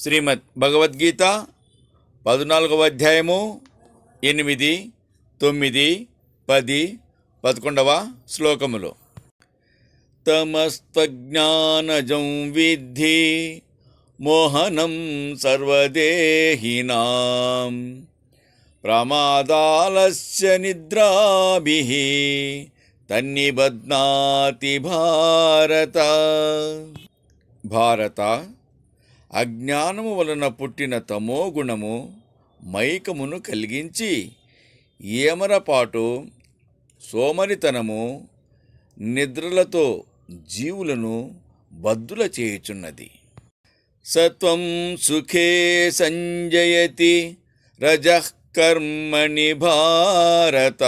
శ్రీమద్ భగవద్గీత 14వ అధ్యాయము 8, 9, 10, 11వ శ్లోకములు. తమస్త్వజ్ఞానజం విద్ధి మోహనం సర్వదేహినాం ప్రమాదాలస్య నిద్రాభిః తన్నిబధ్నాతి భారత. అజ్ఞానము వలన పుట్టిన తమోగుణము మైకమును కలిగించి ఏమరపాటు, సోమరితనము, నిద్రలతో జీవులను బద్ధుల చేయుచున్నది. సత్వం సుఖే సంజయతి రజః కర్మణి భారత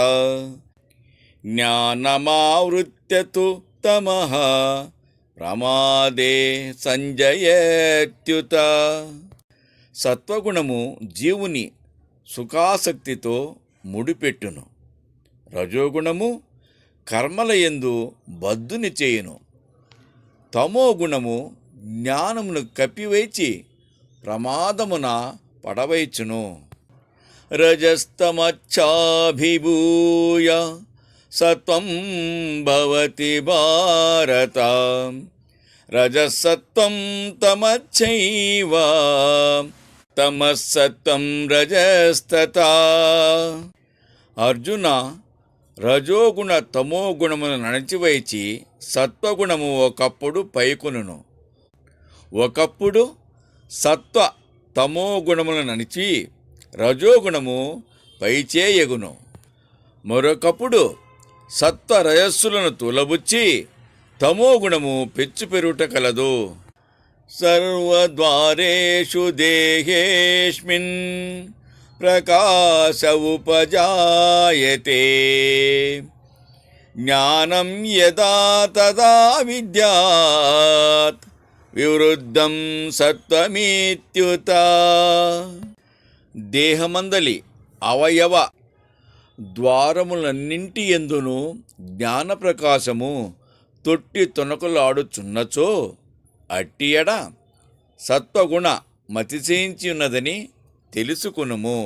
జ్ఞానమావృత్య తు తమః ప్రమాదే సంజయత్యుత. సత్వగుణము జీవుని సుఖాసక్తితో ముడిపెట్టును. రజోగుణము కర్మలయందు బద్ధుని చేయును. తమోగుణము జ్ఞానమును కప్పివేచి ప్రమాదమున పడవైచును. రజస్తమచ్చాభిభూయ సత్వం భవతి భారత రజసత్వం తమచ్చైవ తమస్సత్వం రజస్తతా. అర్జున, రజోగుణ తమోగుణమును నణచివేచి సత్వగుణము ఒకప్పుడు పైకొనును. ఒకప్పుడు సత్వ తమోగుణములను నణిచి రజోగుణము పైచేయగును. మరొకప్పుడు సత్వ రజస్సులను తూలబుచ్చి తమోగుణము పెచ్చు పెరుట కలదు. సర్వద్వారేషు దేహేష్మిన్ ప్రకాశ ఉపజాయతే జ్ఞానం యదా తదా విద్యాత్ వివృద్ధం సత్వమీత్యుత. దేహమందలి అవయవ ద్వారములన్నింటి యందును జ్ఞానప్రకాశము తొట్టి తొనకలాడుచున్నచో అట్టియడ సత్వగుణ మతిశయించి ఉన్నదని తెలుసుకునుము.